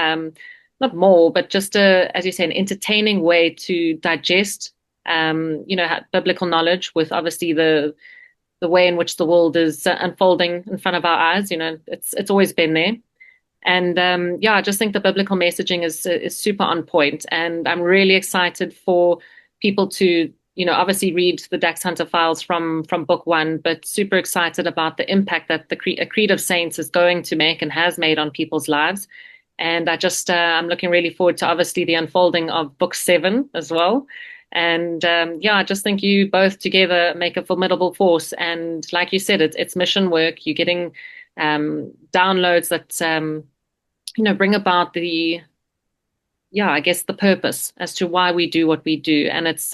not more, but just as you say, an entertaining way to digest, biblical knowledge with obviously the way in which the world is unfolding in front of our eyes. It's always been there. And I just think the biblical messaging is super on point. And I'm really excited for people to, obviously read the Dax Hunter Files from book 1, but super excited about the impact that A Creed of Saints is going to make and has made on people's lives. And I'm looking really forward to obviously the unfolding of book 7 as well. And I just think you both together make a formidable force. And like you said, it's mission work. You're getting downloads that bring about the purpose as to why we do what we do. And it's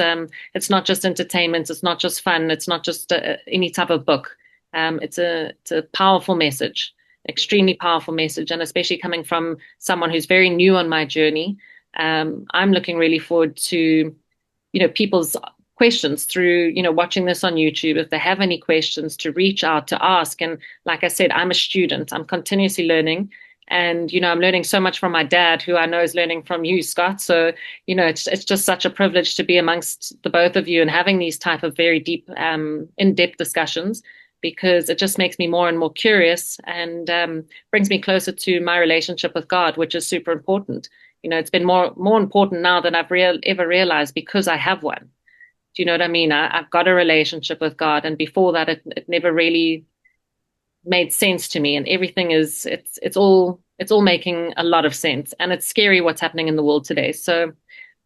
not just entertainment. It's not just fun. It's not just any type of book. It's a powerful message. Extremely powerful message, and especially coming from someone who's very new on my journey. I'm looking really forward to, people's questions through, watching this on YouTube, if they have any questions, to reach out, to ask. And like I said, I'm a student. I'm continuously learning. And, I'm learning so much from my dad, who I know is learning from you, Scott. So, it's just such a privilege to be amongst the both of you and having these type of very deep, in-depth discussions, because it just makes me more and more curious, and brings me closer to my relationship with God, which is super important. It's been more important now than I've ever realized, because I have one. Do you know what I mean? I've got a relationship with God, and before that, it never really made sense to me. And everything it's all making a lot of sense, and it's scary what's happening in the world today. So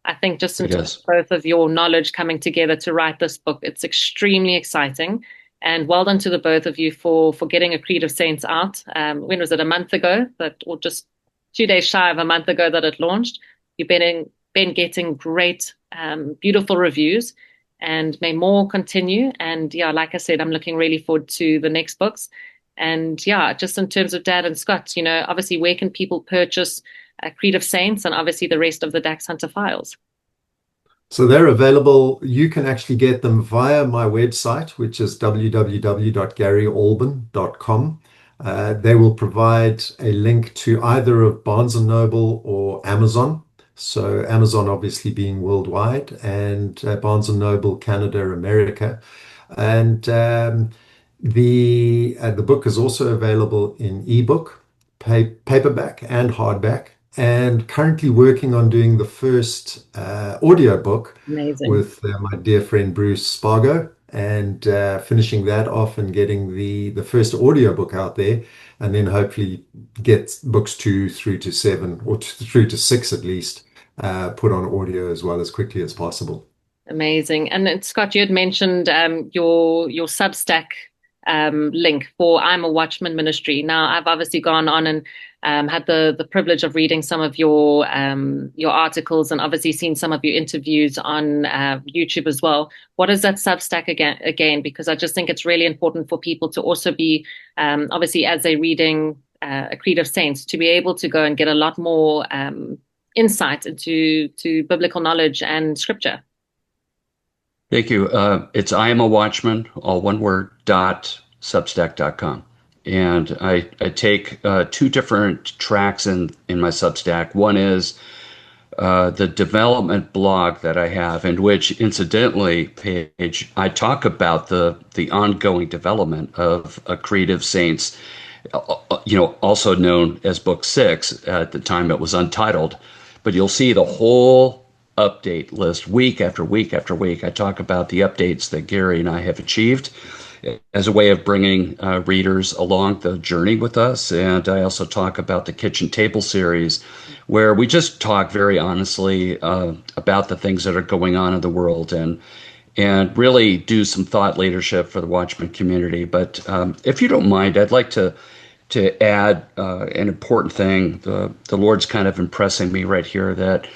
I think just in terms of both of your knowledge coming together to write this book, it's extremely exciting. And well done to the both of you for getting A Creed of Saints out. When was it? A month ago, or just 2 days shy of a month ago that it launched. You've been getting great, beautiful reviews, and may more continue. And yeah, like I said, I'm looking really forward to the next books. And yeah, just in terms of Dad and Scott, obviously, where can people purchase A Creed of Saints, and obviously the rest of the Dax Hunter files? So they're available. You can actually get them via my website, which is www.garyalbyn.com. They will provide a link to either of Barnes & Noble or Amazon. So Amazon obviously being worldwide, and Barnes & Noble, Canada, America. And the book is also available in ebook, paperback, and hardback. And currently working on doing the first audio book. Amazing. With my dear friend Bruce Spargo, and finishing that off and getting the first audio book out there, and then hopefully get books 2 through to 7, or through to 6 at least, put on audio as well as quickly as possible. Amazing. And Scott, you had mentioned your Substack link for I'm a Watchman Ministry. Now, I've obviously gone on and had the privilege of reading some of your articles, and obviously seen some of your interviews on YouTube as well. What is that Substack again? Because I just think it's really important for people to also be, obviously, as they're reading A Creed of Saints, to be able to go and get a lot more insight into biblical knowledge and scripture. Thank you. It's I am a Watchman, all one word, .substack.com. And I take 2 different tracks in my Substack. One is the development blog that I have, in which, incidentally, Paige, I talk about the ongoing development of A Creed of Saints, also known as Book 6. At the time, it was untitled. But you'll see the whole update list week after week after week. I talk about the updates that Gary and I have achieved as a way of bringing readers along the journey with us. And I also talk about the Kitchen Table series, where we just talk very honestly about the things that are going on in the world, and really do some thought leadership for the Watchman community. But if you don't mind, I'd like to add an important thing. The Lord's kind of impressing me right here, that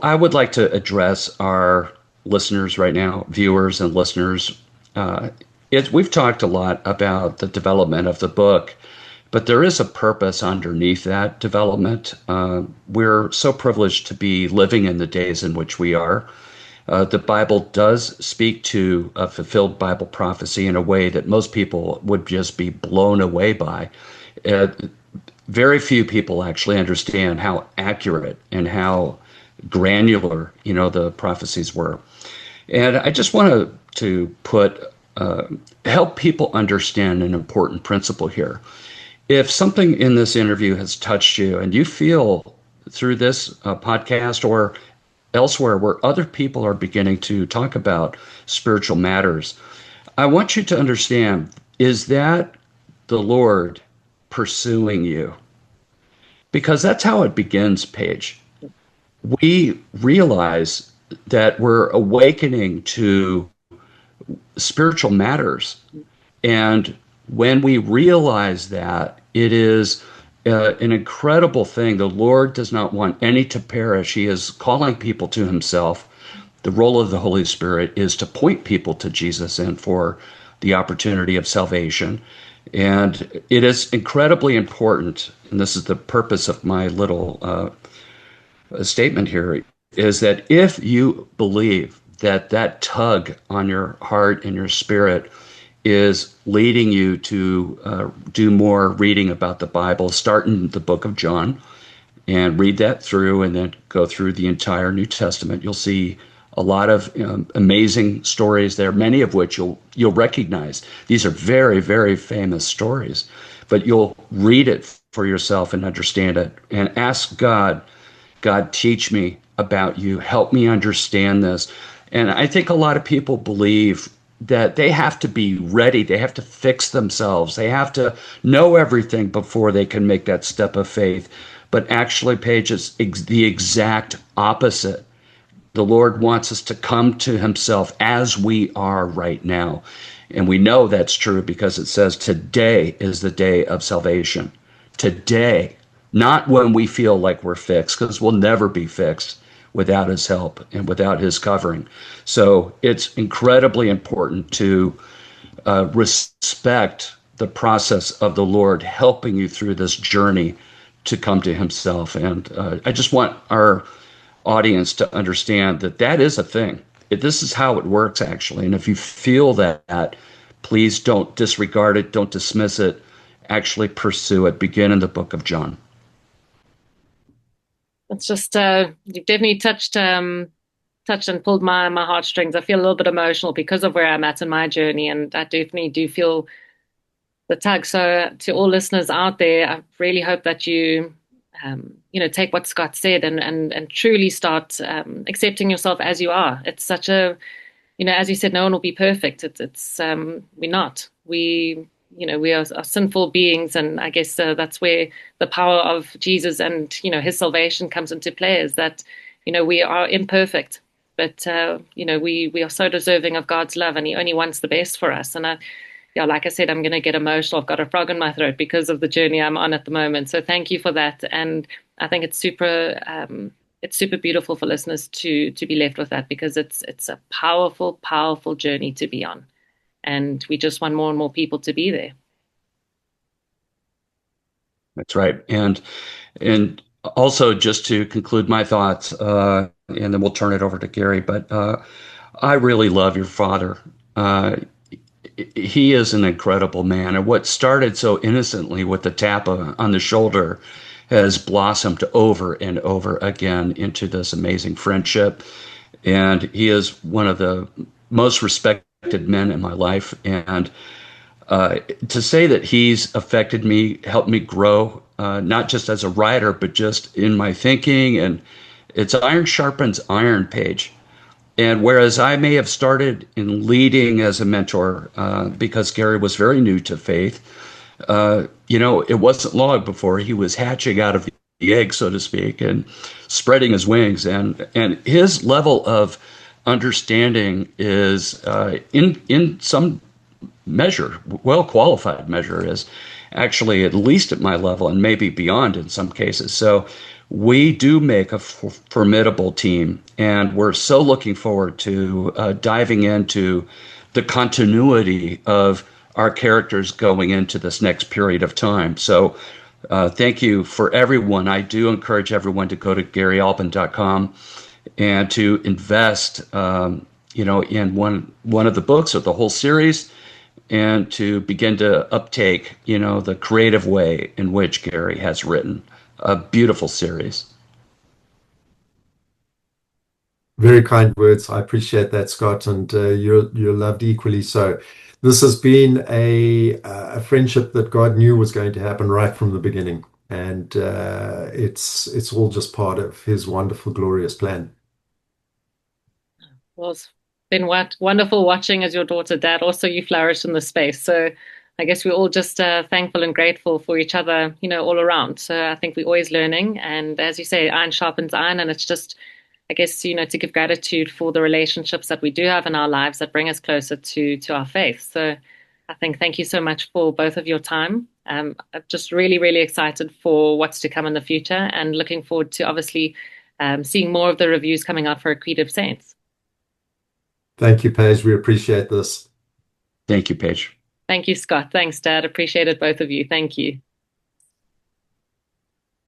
I would like to address our listeners right now, viewers and listeners. We've talked a lot about the development of the book, but there is a purpose underneath that development. We're so privileged to be living in the days in which we are. The Bible does speak to a fulfilled Bible prophecy in a way that most people would just be blown away by. Very few people actually understand how accurate and how granular, the prophecies were. And I just want to help people understand an important principle here. If something in this interview has touched you, and you feel through this podcast or elsewhere where other people are beginning to talk about spiritual matters, I want you to understand, is that the Lord pursuing you? Because that's how it begins, Paige. We realize that we're awakening to spiritual matters. And when we realize that, it is an incredible thing. The Lord does not want any to perish. He is calling people to himself. The role of the Holy Spirit is to point people to Jesus and for the opportunity of salvation. And it is incredibly important, and this is the purpose of my little statement here, is that if you believe that tug on your heart and your spirit is leading you to do more reading about the Bible, start in the book of John and read that through and then go through the entire New Testament. You'll see a lot of amazing stories there, many of which you'll recognize. These are very, very famous stories, but you'll read it for yourself and understand it and ask God, God, teach me about you. Help me understand this. And I think a lot of people believe that they have to be ready. They have to fix themselves. They have to know everything before they can make that step of faith. But actually, Paige, it's the exact opposite. The Lord wants us to come to himself as we are right now. And we know that's true because it says today is the day of salvation. Today, not when we feel like we're fixed, because we'll never be fixed without his help and without his covering. So it's incredibly important to respect the process of the Lord helping you through this journey to come to himself. And I just want our audience to understand that that is a thing. This is how it works, actually. And if you feel that, please don't disregard it. Don't dismiss it. Actually pursue it. Begin in the book of John. It's just you've definitely touched and pulled my heartstrings. I feel a little bit emotional because of where I'm at in my journey, and I definitely do feel the tug. So to all listeners out there, I really hope that you take what Scott said and truly start accepting yourself as you are. It's such a, as you said, no one will be perfect. It's we're not. We are sinful beings, and I guess that's where the power of Jesus and his salvation comes into play. Is that we are imperfect, but we are so deserving of God's love, and He only wants the best for us. And like I said, I'm going to get emotional. I've got a frog in my throat because of the journey I'm on at the moment. So thank you for that, and I think it's super beautiful for listeners to be left with that, because it's a powerful, powerful journey to be on. And we just want more and more people to be there. That's right. And also, just to conclude my thoughts, and then we'll turn it over to Gary, but I really love your father. He is an incredible man. And what started so innocently with the tap on the shoulder has blossomed over and over again into this amazing friendship. And he is one of the most respected men in my life, and to say that he's affected me, helped me grow, not just as a writer, but just in my thinking. And it's iron sharpens iron, Paige. And whereas I may have started in leading as a mentor because Gary was very new to faith, it wasn't long before he was hatching out of the egg, so to speak, and spreading his wings. And his level of understanding is in some measure, well qualified measure, is actually at least at my level and maybe beyond in some cases. So we do make a formidable team, and we're so looking forward to diving into the continuity of our characters going into this next period of time. So thank you for everyone. I do encourage everyone to go to GaryAlbyn.com and to invest, in one of the books or the whole series, and to begin to uptake, the creative way in which Gary has written a beautiful series. Very kind words. I appreciate that, Scott, and you're loved equally so. This has been a friendship that God knew was going to happen right from the beginning, and it's all just part of His wonderful, glorious plan. Well, it's been wonderful watching as your daughter, Dad. Also, you flourished in the space. So I guess we're all just thankful and grateful for each other, all around. So I think we're always learning. And as you say, iron sharpens iron. And it's just, I guess, to give gratitude for the relationships that we do have in our lives that bring us closer to our faith. So I think thank you so much for both of your time. I'm just really, really excited for what's to come in the future, and looking forward to obviously seeing more of the reviews coming out for A Creed of Saints. Thank you, Paige. We appreciate this. Thank you, Paige. Thank you, Scott. Thanks, Dad. Appreciate it, both of you. Thank you.